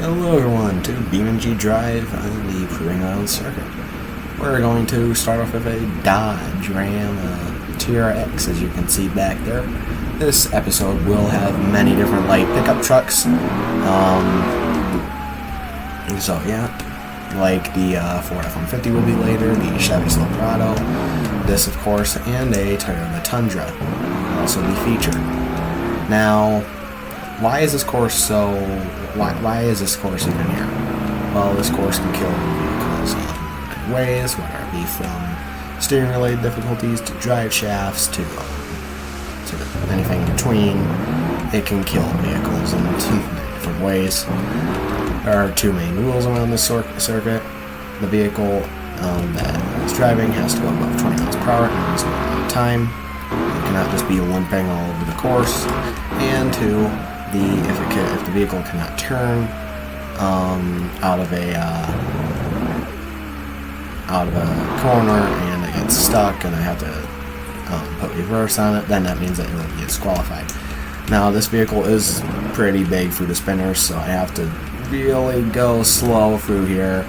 Hello everyone, to BeamNG Drive on the Proving Ground circuit. We're going to start off with a Dodge Ram TRX, as you can see back there. This episode will have many different light pickup trucks. So yeah, like the Ford F-150 will be later, the Chevy Silverado, this of course, and a Toyota Tundra will also be featured. Now, why is this course so? Why is this course even here? Well, this course can kill vehicles in ways, whether it be from steering-related difficulties to drive shafts to anything in between. It can kill vehicles in many different ways. There are two main rules around this circuit. The vehicle that is driving has to go above 20 miles per hour in a reasonable amount of time. It cannot just be limping all over the course. And two, if the vehicle cannot turn out of a corner and it gets stuck and I have to put reverse on it, then that means that it will be disqualified. Now this vehicle is pretty big through the spinners, so I have to really go slow through here,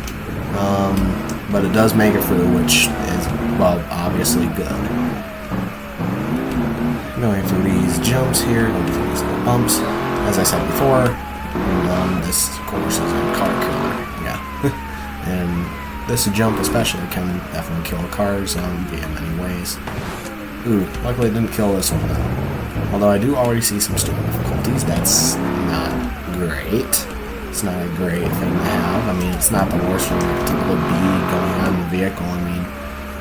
but it does make it through, which is, well, obviously good. Going through these jumps here, going through these little bumps. As I said before, this course is a car killer, yeah. And this jump especially can definitely kill cars via many ways. Ooh, luckily it didn't kill this one though. Although I do already see some steering difficulties. That's not great. It's not a great thing to have. I mean, it's not the worst thing that typically be going on in the vehicle. I mean,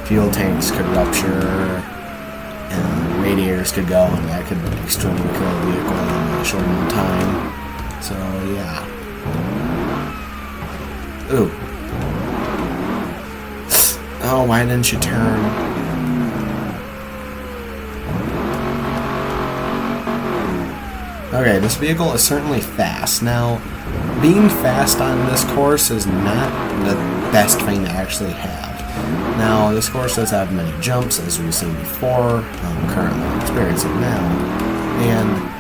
fuel tanks could rupture, and radiators could go, and that could extremely kill a vehicle in a short amount of time. So, yeah. Ooh. Oh, why didn't you turn? Okay, this vehicle is certainly fast. Now, being fast on this course is not the best thing to actually have. Now, this course does have many jumps, as we've seen before, currently experiencing now, and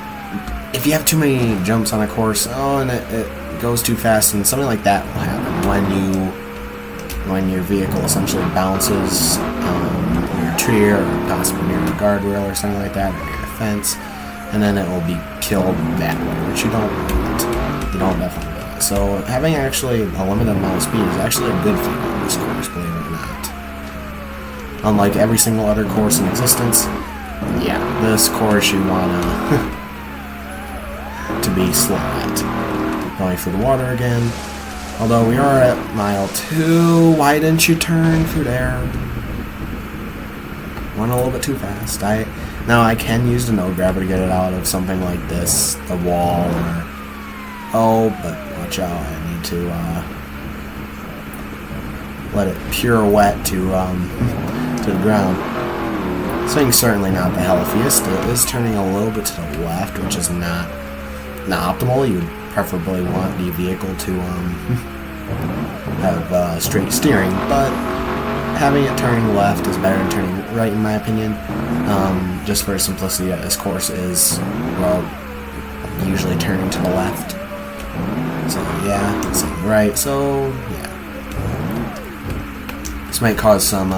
if you have too many jumps on a course, and it goes too fast, and something like that will happen when your vehicle essentially bounces near a tree or possibly near a guardrail or something like that, or near a fence, and then it will be killed that way, which you don't want. You don't definitely want. So having actually a limited amount of speed is actually a good thing on this course, believe it or not. Unlike every single other course in existence, yeah, this course you wanna to be slow at. Going through the water again. Although we are at mile 2, why didn't you turn through there? Went a little bit too fast. Now I can use the no grabber to get it out of something like this, the wall, or but watch out, I need to let it pirouette to the ground. This thing's certainly not the healthiest. It is turning a little bit to the left, which is not optimal. You would preferably want the vehicle to have straight steering, but having it turning left is better than turning right, in my opinion. Just for simplicity, this course is, well, usually turning to the left. So yeah, it's on the right. So yeah, this might cause some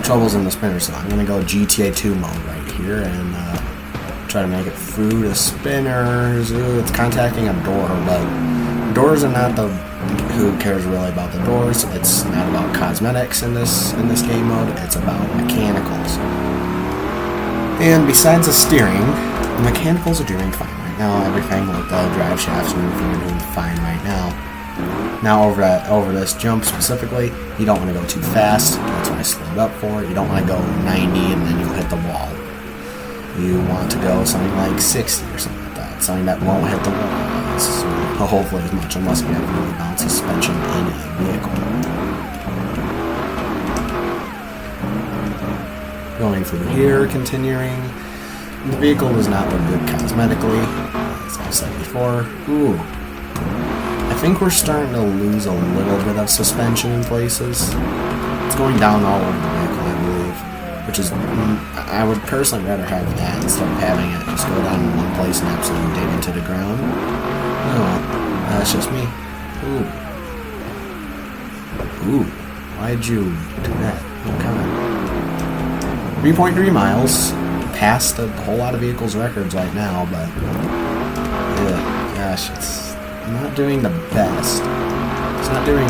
troubles in the spinner, so I'm going to go GTA 2 mode right here and try to make it through the spinners. Ooh, it's contacting a door, but doors are not the... Who cares really about the doors? It's not about cosmetics in this game mode, it's about mechanicals. And besides the steering, the mechanicals are doing fine right now. Everything with the drive shafts and everything are doing fine right now. Now over this jump specifically, you don't want to go too fast. That's what I slowed up for. You don't want to go 90 and then you'll hit the wall. You want to go something like 60 or something like that. Something that won't hit the wall. Hopefully as much, unless we have really balanced suspension in a vehicle. Going through here, continuing. The vehicle does not look good cosmetically, as I said before. Ooh. I think we're starting to lose a little bit of suspension in places. It's going down all over the vehicle, I believe, which is, I would personally rather have that instead of having it just go down in one place and absolutely dig into the ground. Oh, that's just me. Ooh. Ooh. Why'd you do that? Oh, come on. 3.3 miles. Past a whole lot of vehicles' records right now, but... gosh, it's not doing the best. It's not doing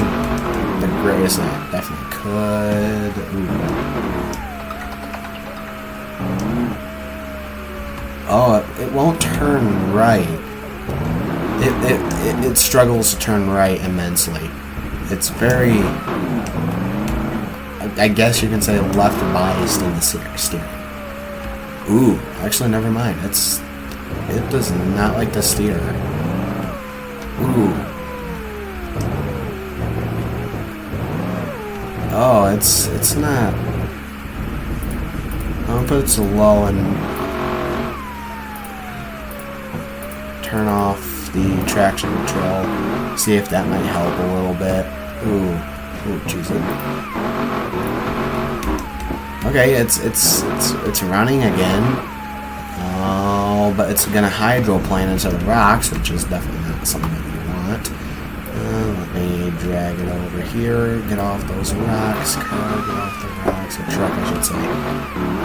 the greatest. It definitely could. Ooh. Oh, it won't turn right. It struggles to turn right immensely. It's very, I guess you can say, left biased in the steering. Ooh, actually, never mind. It does not like the steer. Ooh. Oh, it's not. I'm gonna put it to low and turn off the traction control. See if that might help a little bit. Ooh, jeez. Okay, it's running again. Oh, but it's gonna hydroplane into the rocks, which is definitely not something that you want. Let me drag it over here. Get off those rocks. Car, get off the rocks. Or truck, I should say.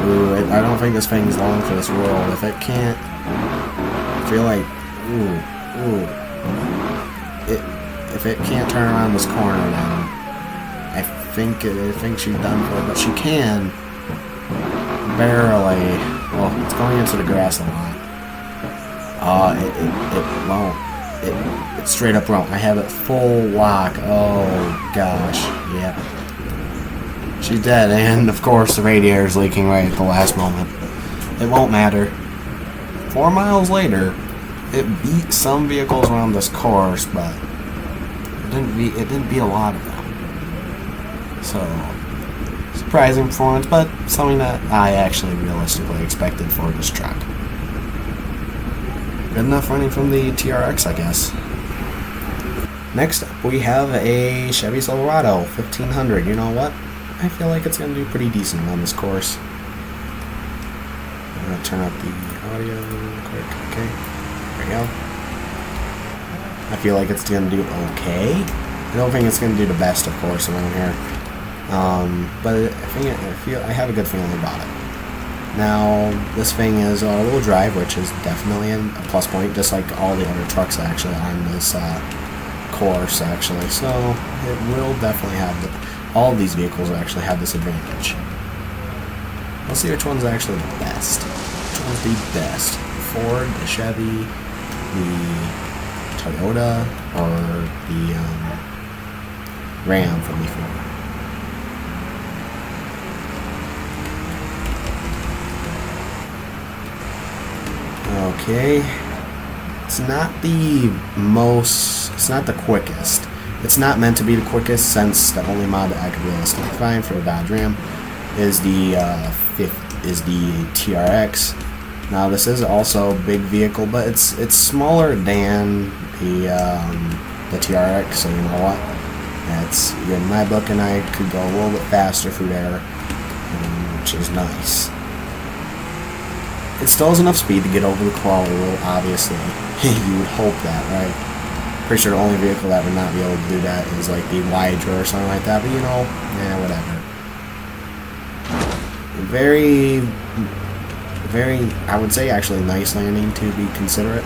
Ooh, I don't think this thing's long for this world. If it can't, I feel like, if it can't turn around this corner, then I think she's done for it. But she can barely. Well, it's going into the grass a lot. It won't. It straight up won't. I have it full lock. Oh gosh, yep. She's dead, and of course the radiator's leaking right at the last moment. It won't matter. 4 miles later, it beat some vehicles around this course, but it didn't beat a lot of them. So, surprising performance, but something that I actually realistically expected for this truck. Good enough running from the TRX, I guess. Next up, we have a Chevy Silverado 1500. You know what? I feel like it's going to do pretty decent on this course. I'm going to turn up the audio real quick. Okay, there we go. I feel like it's going to do okay. I don't think it's going to do the best, of course, around here. But I have a good feeling about it. Now, this thing is all-wheel drive, which is definitely a plus point, just like all the other trucks actually on this course, actually. So, it will definitely have all of these vehicles will actually have this advantage. Let's see which one's actually the best. Which one's the best? Ford, the Chevy, the Toyota, or the Ram from before? Okay, it's not the quickest. It's not meant to be the quickest, since the only mod that I could realistically find for the Dodge Ram is the TRX. Now this is also a big vehicle, but it's smaller than the TRX, so you know what? That's in my book, and I could go a little bit faster through there, which is nice. It still has enough speed to get over the crawler wheel, obviously. You would hope that, right? Pretty sure the only vehicle that would not be able to do that is like the Hydra or something like that, but you know, whatever. Very, I would say actually nice landing to be considerate.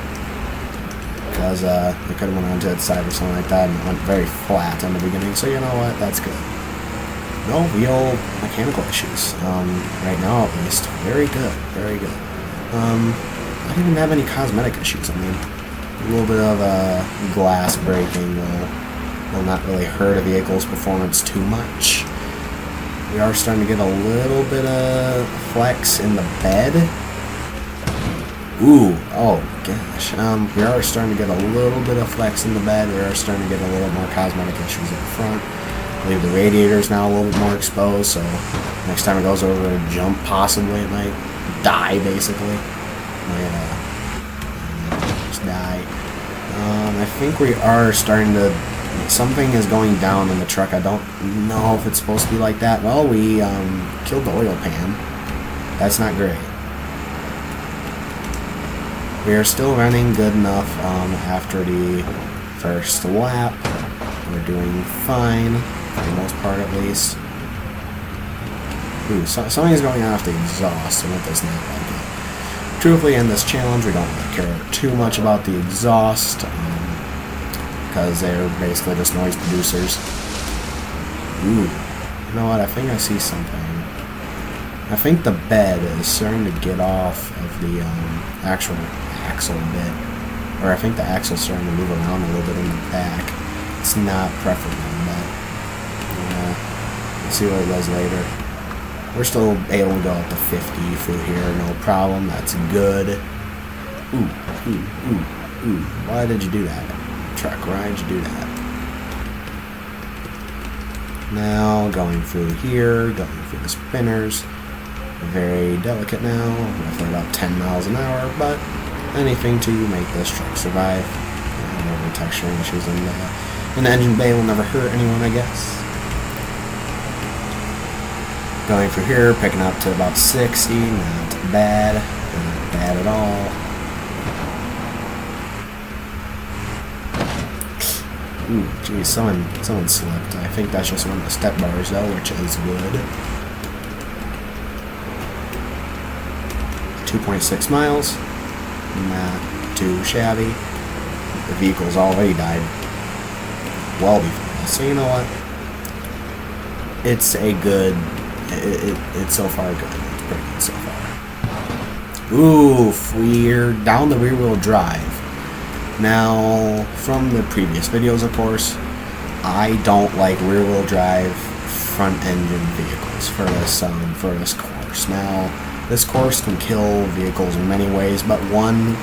Because it could have went onto its side or something like that and went very flat in the beginning, so you know what, that's good. No real mechanical issues, right now at least. Very good, very good. I didn't even have any cosmetic issues. I mean, a little bit of glass breaking will not really hurt a vehicle's performance too much. We are starting to get a little bit of flex in the bed. Ooh, oh gosh. We are starting to get a little bit of flex in the bed. We are starting to get a little more cosmetic issues at the front. I believe the radiator is now a little bit more exposed, so next time it goes over a jump, possibly it might die, basically. Just die. I think we are starting to... Something is going down in the truck. I don't know if it's supposed to be like that. Well, we killed the oil pan. That's not great. We are still running good enough after the first lap. We're doing fine, for the most part at least. Ooh, something's going on with the exhaust, and it does not like it. Truthfully, in this challenge, we don't really care too much about the exhaust, because they're basically just noise producers. Ooh, you know what? I think I see something. I think the bed is starting to get off of the actual axle bit. Or I think the axle's starting to move around a little bit in the back. It's not preferable, but we'll see what it does later. We're still able to go up to 50 through here, no problem. That's good. Ooh. Why did you do that? Truck, why did you do that? Now, going through here, going through the spinners. Very delicate now, roughly about 10 miles an hour, but anything to make this truck survive. No texturing issues in the engine bay will never hurt anyone, I guess. Going through here, picking up to about 60, not bad at all. Ooh, geez, someone slipped. I think that's just one of the step bars though, which is good. 2.6 miles. Not too shabby. The vehicle's already died well before this, so you know what? It's a good. It's so far good. It's pretty good so far. Oof, we're down the rear wheel drive. Now, from the previous videos, of course, I don't like rear wheel drive front engine vehicles for this course. Now, this course can kill vehicles in many ways, but one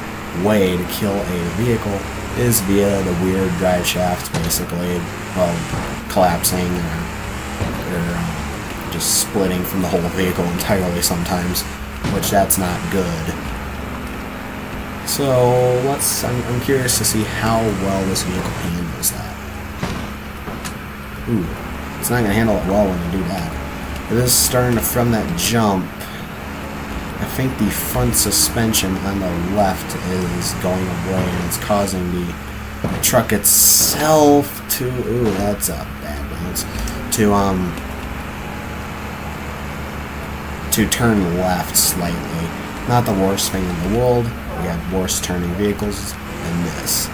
way to kill a vehicle is via the weird drive shafts, basically, well, collapsing or just splitting from the whole vehicle entirely sometimes, which that's not good. So I'm curious to see how well this vehicle handles that. Ooh, it's not gonna handle it well when you do that. It is starting to, from that jump, I think the front suspension on the left is going away, and it's causing the truck itself to, ooh, that's a bad bounce, to turn left slightly. Not the worst thing in the world. We have worse turning vehicles than this.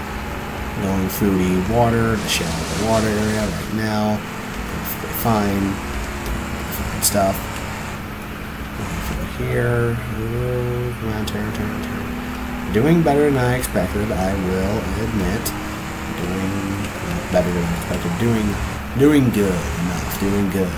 Going through the water, the shallow water area right now. Fine stuff. Going through here. Ooh, come on, turn. Doing better than I expected, I will admit. Doing better than I expected. Doing good enough. Doing good.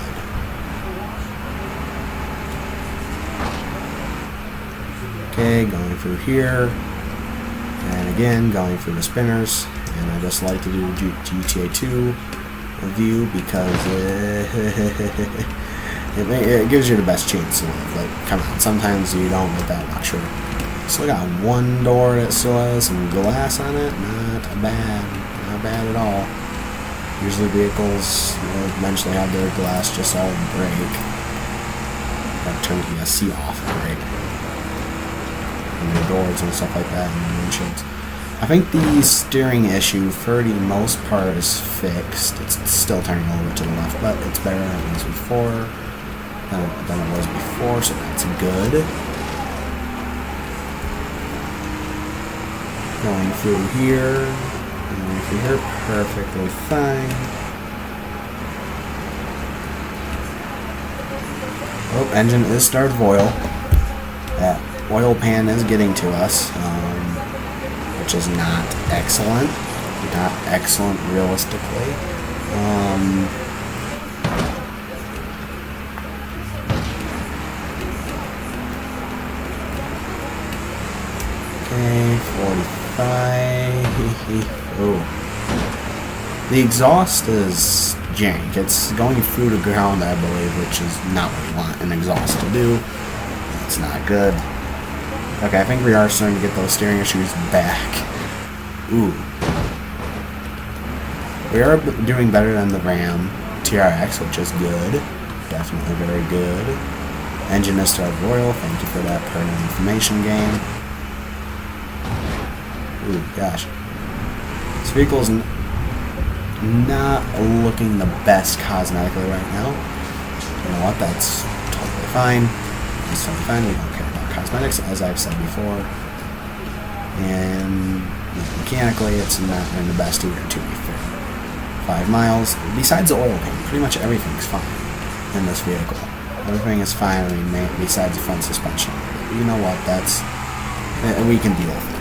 Okay, going through here, and again going through the spinners, and I just like to do GTA 2 review because it gives you the best chance to live. Like, come on, sometimes you don't get that luxury. Still got one door that still has some glass on it, not bad at all. Usually vehicles will eventually have their glass just all break. Gotta turn the ESC off and break. And the doors and stuff like that, and the windshields. I think the steering issue, for the most part, is fixed. It's still turning a little bit to the left, but it's better than it was before. Than it was before, so that's good. Going through here, perfectly fine. Oh, engine is started of oil. That oil pan is getting to us, which is not excellent. Not excellent realistically. Okay, 45. Oh. The exhaust is jank. It's going through the ground, I believe, which is not what you want an exhaust to do. It's not good. Okay, I think we are starting to get those steering issues back. Ooh. We are doing better than the Ram TRX, which is good. Definitely very good. Engine is started oil. Thank you for that pertinent information game. Ooh, gosh. This vehicle's... not looking the best cosmetically right now. You know what? That's totally fine. It's totally fine. We don't care about cosmetics, as I've said before. And mechanically, it's not in the best either, to be fair. 5 miles. Besides the oil paint, pretty much everything's fine in this vehicle. Everything is fine, I mean, besides the front suspension. But you know what? That's... we can deal with it.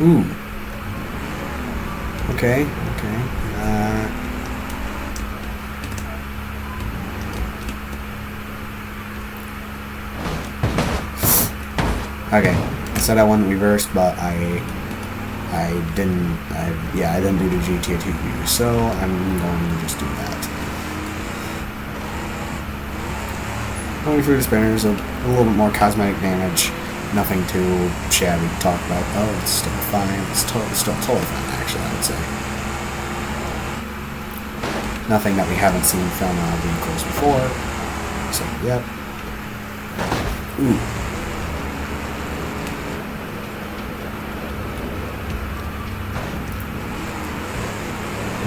Ooh. Okay, okay. Okay. I said I wouldn't reverse, but I didn't. I didn't do the GTA 2 view, so I'm going to just do that. Going through the spinners, a little bit more cosmetic damage. Nothing too shabby to talk about. Oh, it's still fine. It's still totally fine, actually, I would say. Nothing that we haven't seen from vehicles before. So, yep. Ooh.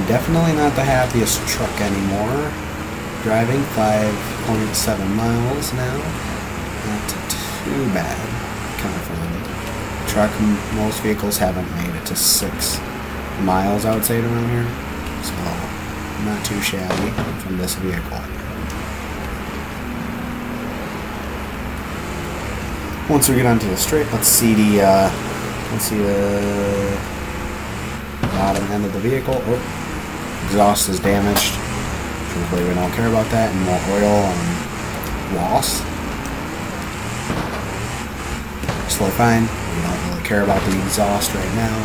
Definitely not the happiest truck anymore. Driving 5.7 miles now. Not too bad. Kind of fun. Truck, most vehicles haven't made it to 6 miles, I would say, around here. So, not too shabby from this vehicle. Once we get onto the straight, let's see the bottom end of the vehicle. Oh, exhaust is damaged. Truthfully, we don't care about that. And more oil and loss. Totally fine. We don't really care about the exhaust right now.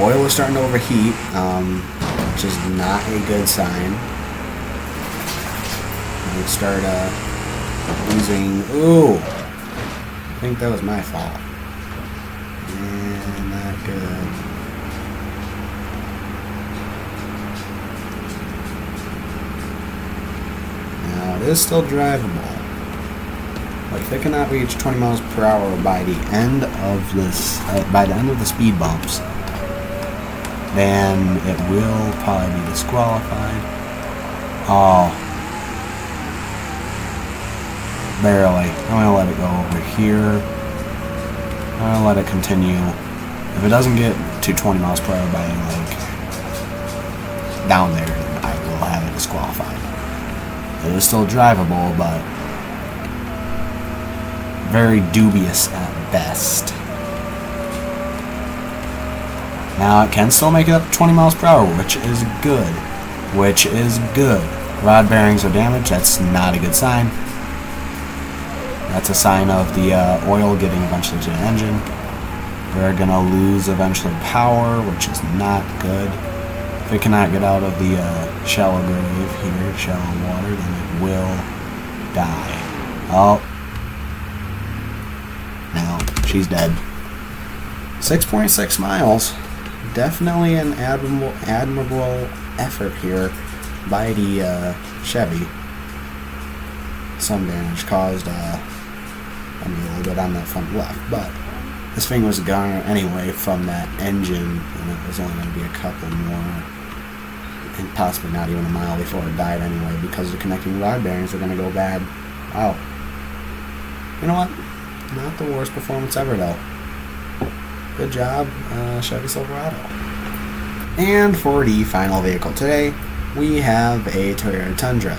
Oil is starting to overheat, which is not a good sign. We start losing. Ooh, I think that was my fault. And not good. Now it is still drivable. Like, if it cannot reach 20 miles per hour by the end of this, by the end of the speed bumps, then it will probably be disqualified. Oh, barely. I'm gonna let it go over here. I'm gonna let it continue. If it doesn't get to 20 miles per hour by like down there, then I will have it disqualified. It is still drivable, but very dubious at best. Now it can still make it up to 20 miles per hour, which is good. Which is good. Rod bearings are damaged. That's not a good sign. That's a sign of the oil getting eventually to the engine. We're gonna lose eventually power, which is not good. If it cannot get out of the shallow grave here, shallow water, then it will die. Oh. Now, she's dead. 6.6 miles. Definitely an admirable effort here by the Chevy. Some damage caused, a little bit on that front left, but this thing was gone anyway from that engine, and it was only going to be a couple more, and possibly not even a mile before it died anyway, because the connecting rod bearings are going to go bad. Wow. You know what? Not the worst performance ever, though. Good job, Chevy Silverado. And for the final vehicle today, we have a Toyota Tundra.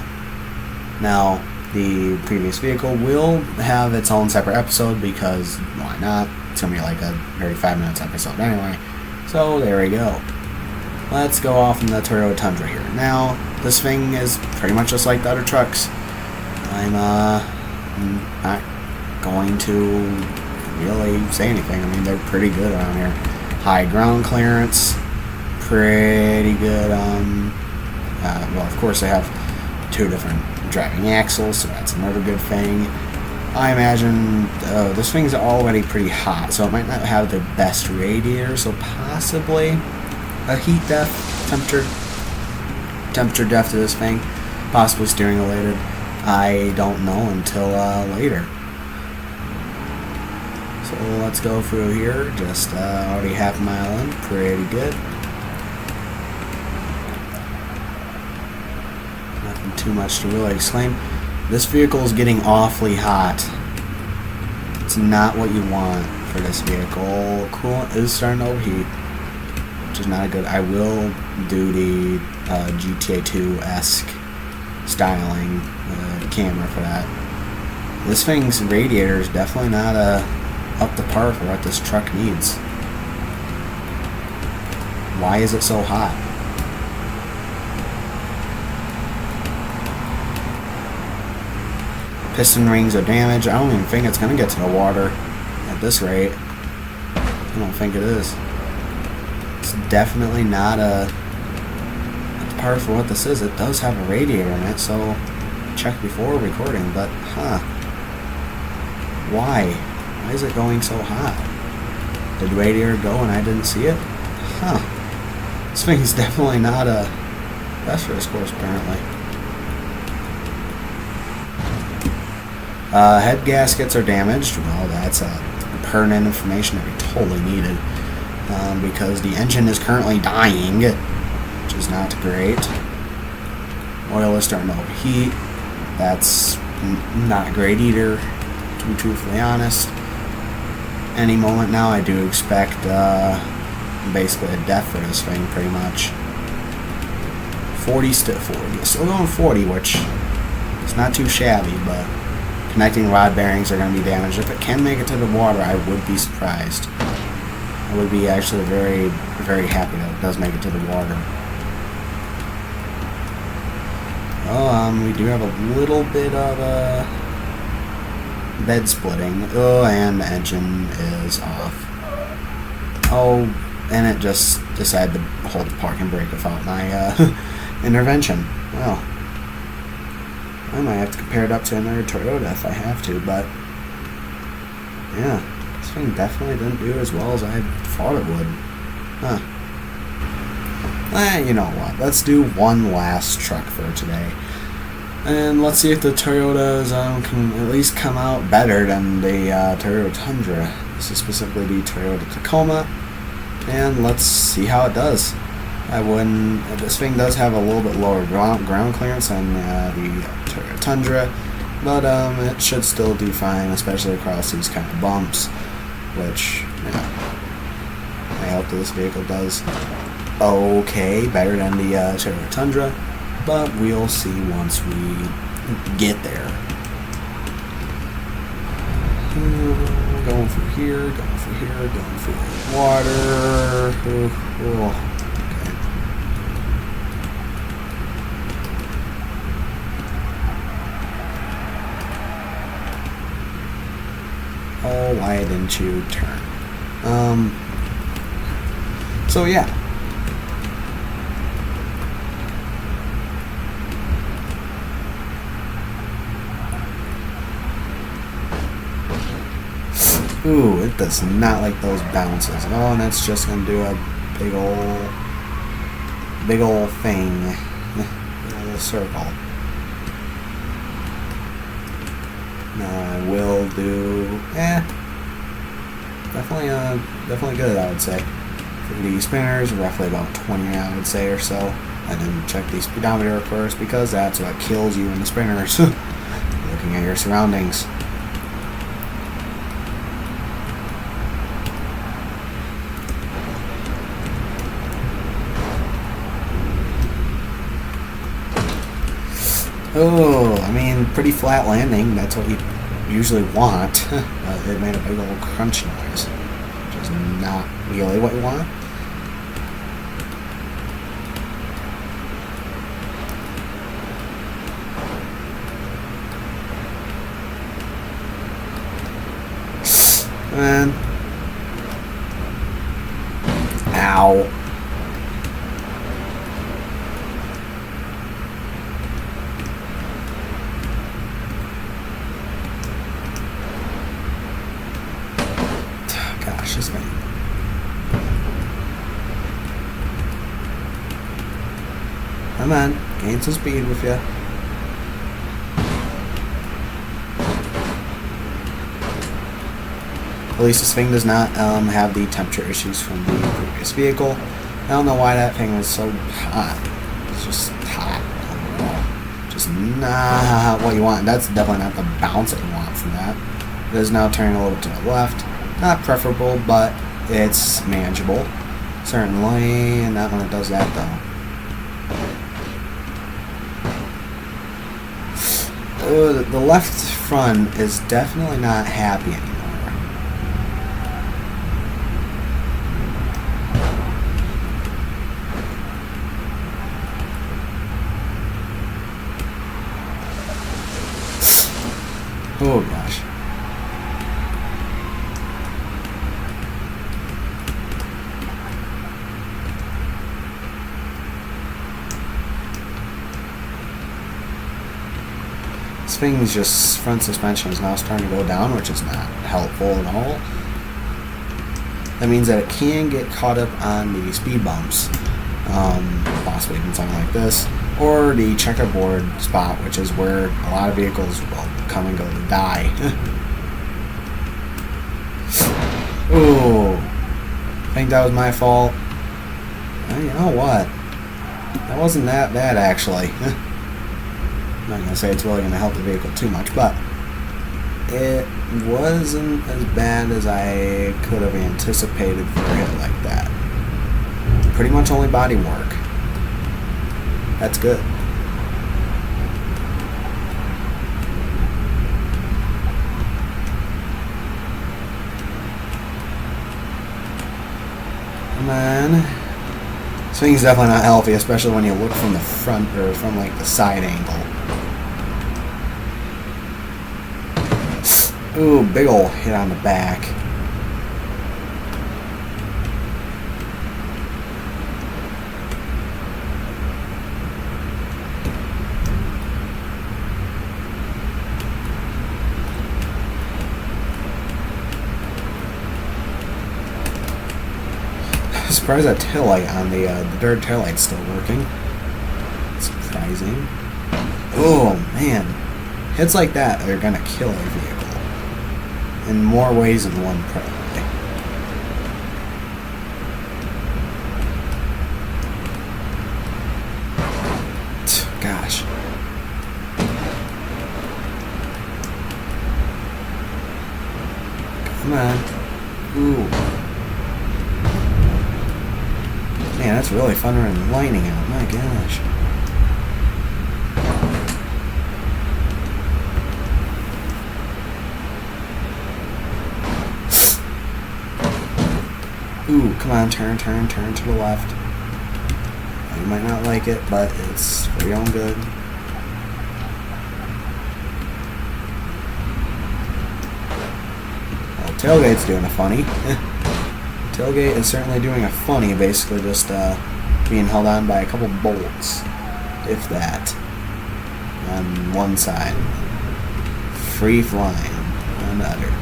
Now, the previous vehicle will have its own separate episode because why not? It's going to be like a 35 minutes episode anyway. So there we go. Let's go off in the Toyota Tundra here. Now, this thing is pretty much just like the other trucks. I'm not going to really say anything. I mean, they're pretty good around here. High ground clearance, pretty good. Well, of course, they have 2 different driving axles, so that's another good thing. I imagine this thing's already pretty hot, so it might not have the best radiator, so possibly a heat death temperature. Temperature depth of this thing, possibly steering related, I don't know until later. So let's go through here. Just already half a mile in, pretty good. Nothing too much to really exclaim. This vehicle is getting awfully hot. It's not what you want for this vehicle. Coolant is starting to overheat, which is not good. I will do the GTA 2-esque styling camera for that. This thing's radiator is definitely not up to par for what this truck needs. Why is it so hot? Piston rings are damaged. I don't even think it's going to get to the water at this rate. I don't think it is. It's definitely not a par for what this is. It does have a radiator in it, so check before recording, but why? Why is it going so hot? Did the radiator go and I didn't see it? This thing's definitely not a best race course apparently. Head gaskets are damaged. Well, that's pertinent information that we totally needed, because the engine is currently dying, which is not great. Oil is starting to overheat. That's not great either, to be truthfully honest. Any moment now, I do expect basically a death for this thing, pretty much. 40 still going 40, which is not too shabby, but connecting rod bearings are going to be damaged. If it can make it to the water, I would be surprised. I would be actually very, very happy that it does make it to the water. We do have a little bit of bed splitting. Oh, and the engine is off. Oh, and it just decided to hold the parking brake without my intervention. Well, I might have to compare it up to another Toyota if I have to, but yeah, this thing definitely didn't do as well as I thought it would. You know what? Let's do one last truck for today. And let's see if the Toyotas can at least come out better than the Toyota Tundra. This is specifically the Toyota Tacoma. And let's see how it does. This thing does have a little bit lower ground clearance than the Toyota Tundra, but it should still do fine, especially across these kind of bumps, which, I hope that this vehicle does okay, better than the Toyota Tundra, but we'll see once we get there. Going through here, going through here, going through water. Okay. Oh, why didn't you turn? So yeah. Ooh, it does not like those bounces. Oh, and that's just gonna do a big old thing. A little circle. I will do, definitely good, I would say. For the spinners, roughly about 20, I would say, or so. I didn't check the speedometer first because that's what kills you in the spinners. Looking at your surroundings. Oh, I mean, pretty flat landing. That's what you usually want. It made a big old crunch noise, which is not really what you want. Man. Ow. Gosh, this thing. I don't Come on, gain some speed with you. At least this thing does not have the temperature issues from the previous vehicle. I don't know why that thing was so hot. It's just hot. Just not what you want. That's definitely not the bounce that you want from that. It is now turning a little to the left. Not preferable, but it's manageable. Certainly, and not when it does that though. The left front is definitely not happy anymore. Oh gosh. This thing's just front suspension is now starting to go down, which is not helpful at all. That means that it can get caught up on the speed bumps, possibly even something like this, or the checkerboard spot, which is where a lot of vehicles will come and go to die. Ooh, I think that was my fault. You know what? That wasn't that bad actually. I'm not gonna say it's really gonna help the vehicle too much, but it wasn't as bad as I could have anticipated for a hit like that. Pretty much only body work. That's good. Come on. This thing's definitely not healthy, especially when you look from the front or from like the side angle. Ooh, big ol' hit on the back. I'm surprised that taillight on the third taillight's still working. Surprising. Oh man, hits like that are gonna kill a vehicle in more ways than one, probably. Gosh. Come on. Ooh. Man, that's really thunder and lightning out. My gosh. Ooh, come on, turn to the left. You might not like it, but it's for your own good. Well, tailgate's doing a funny. Tailgate is certainly doing a funny, basically just being held on by a couple bolts, if that, on one side. Free flying on the other.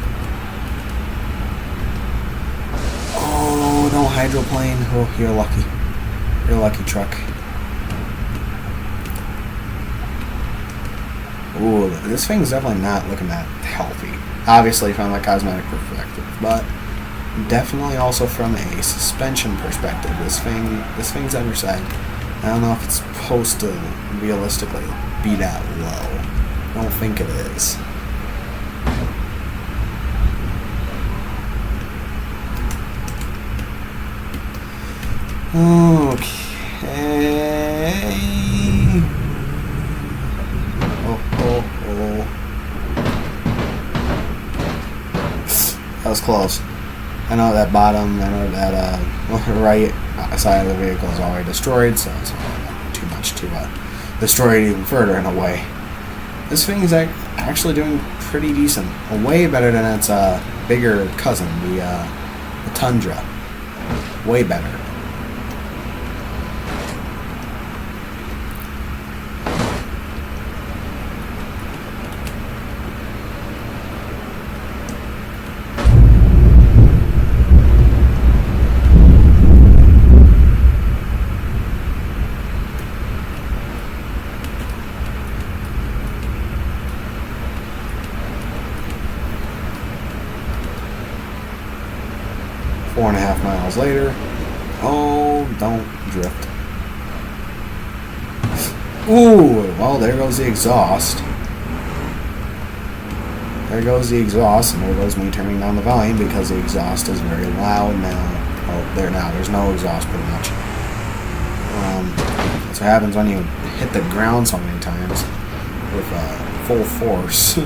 Oh, no hydroplane. Oh, you're lucky. You're a lucky truck. Ooh, this thing's definitely not looking that healthy. Obviously from a cosmetic perspective, but definitely also from a suspension perspective. This thing's underside. I don't know if it's supposed to realistically be that low. I don't think it is. Okay. Oh. That was close. I know that bottom, I know that right side of the vehicle is already destroyed, so it's not too much to destroy it even further in a way. This thing is actually doing pretty decent. Way better than its bigger cousin, the Tundra. Way better. 4.5 miles later. Oh, don't drift. Ooh, well, there goes the exhaust. There goes the exhaust, and there goes me turning down the volume because the exhaust is very loud now. Oh, there now. There's no exhaust, pretty much. That's what happens when you hit the ground so many times with full force.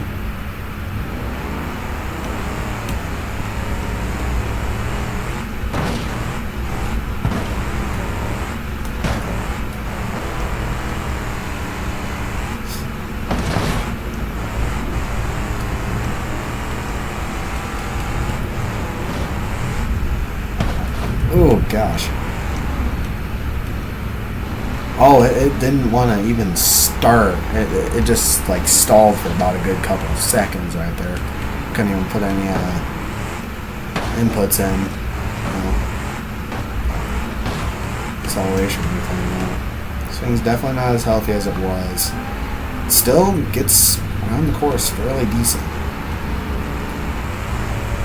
Oh gosh. Oh, it didn't want to even start. It just like stalled for about a good couple of seconds right there. Couldn't even put any inputs in. Acceleration or anything. No. This thing's definitely not as healthy as it was. It still gets around the course fairly decent,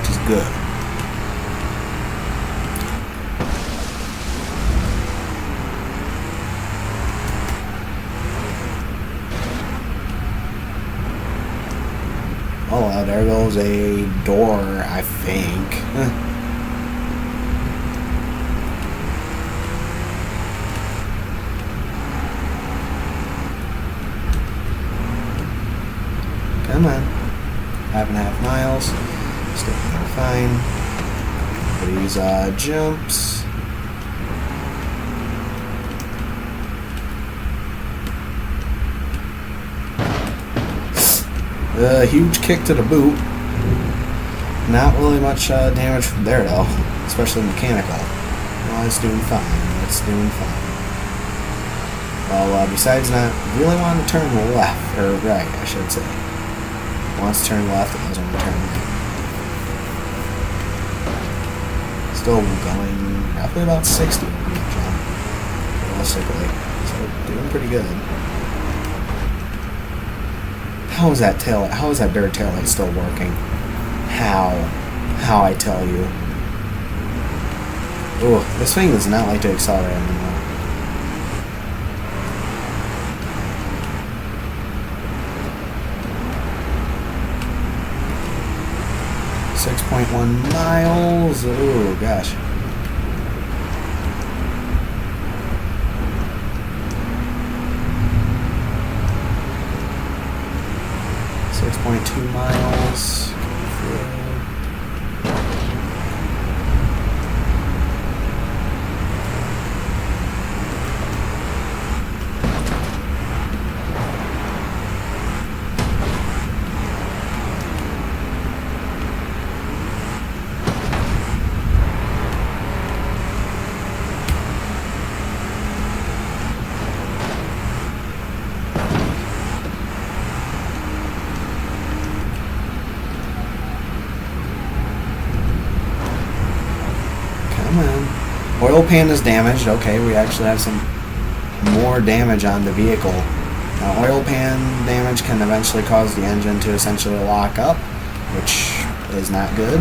which is good. Oh, there goes a door, I think. Come on. 5.5 miles. Still fine. These jumps. Huge kick to the boot. Not really much damage from there though, especially mechanical. Well, it's doing fine. It's doing fine. Well, besides not really wanting to turn left, or right, I should say. It wants to turn left, it doesn't want to turn right. Still going roughly about 60 on the jump, realistically. So doing pretty good. How is that tail? How is that dirt tail light still working? How I tell you. Ooh, this thing does not like to accelerate anymore. .1 miles. Ooh, gosh. .2 miles. Oil pan is damaged. Okay, we actually have some more damage on the vehicle. Now, oil pan damage can eventually cause the engine to essentially lock up, which is not good.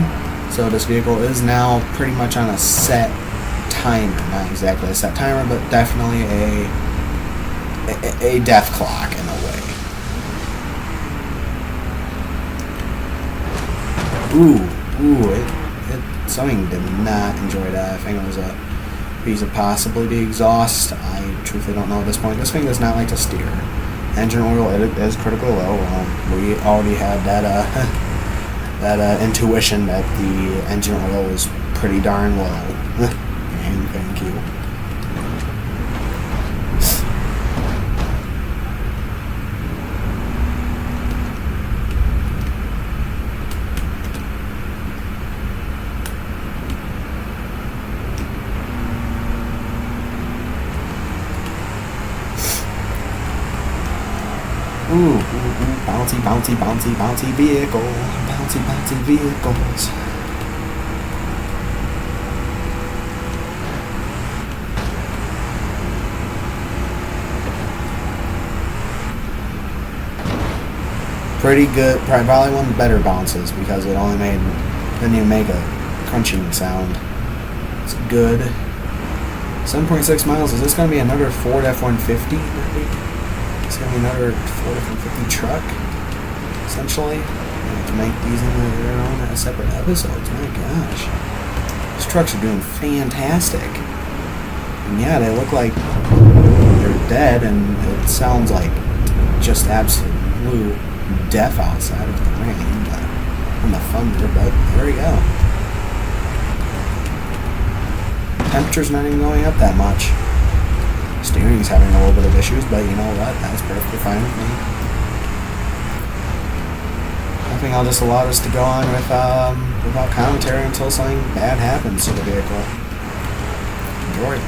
So this vehicle is now pretty much on a set timer. Not exactly a set timer, but definitely a death clock in a way. Something did not enjoy that. I think it was a piece of possibly the exhaust. I truthfully don't know at this point. This thing does not like to steer. Engine oil is critically low. We already had that intuition that the engine oil was pretty darn low. And thank you. Ooh, bouncy, bouncy, bouncy, bouncy vehicle. Bouncy, bouncy vehicles. Pretty good, probably one of the better bounces because it only didn't even make a crunching sound. It's good. 7.6 miles. Is this going to be another Ford F-150? It's going to be another Ford F-150 truck, essentially. I have to make these into their own separate episodes. My gosh. These trucks are doing fantastic. And yeah, they look like they're dead, and it sounds like just absolute death outside of the rain. But and the thunder, but there we go. Temperature's not even going up that much. Steering's having a little bit of issues, but you know what? That's perfectly fine with me. I think I'll just allow this to go on without commentary until something bad happens to the vehicle. Enjoy.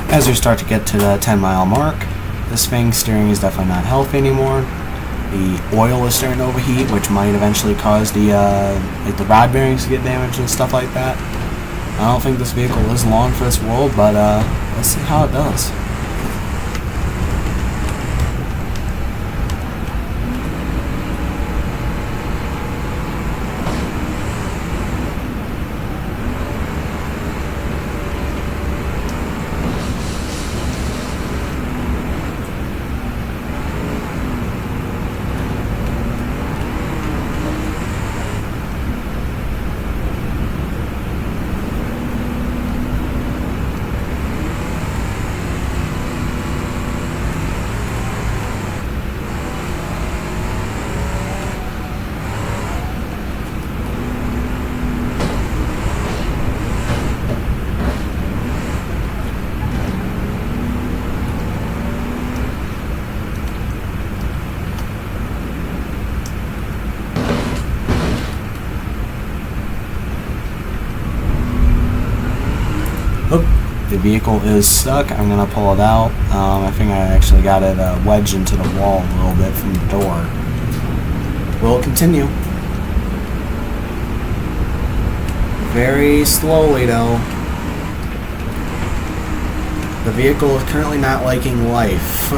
As we start to get to the 10-mile mark, the swing steering is definitely not healthy anymore. The oil is starting to overheat, which might eventually cause the like the rod bearings to get damaged and stuff like that. I don't think this vehicle is long for this world, but let's see how it does. The vehicle is stuck. I'm going to pull it out. I think I actually got it wedged into the wall a little bit from the door. We'll continue. Very slowly, though. The vehicle is currently not liking life.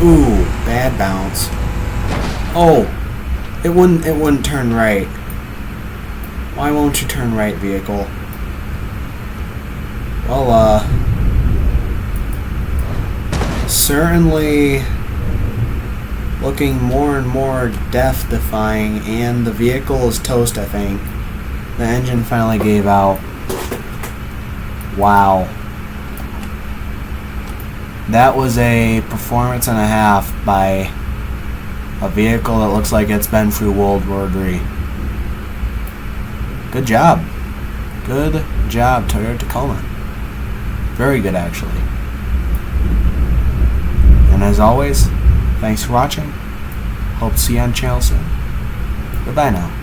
Ooh, bad bounce. Oh, it wouldn't turn right. Why won't you turn right, vehicle? Well, certainly looking more and more death-defying, and the vehicle is toast, I think. The engine finally gave out. Wow. That was a performance and a half by a vehicle that looks like it's been through World War III. Good job. Good job, Toyota Tacoma. Very good, actually. And as always, thanks for watching. Hope to see you on the channel soon. Goodbye now.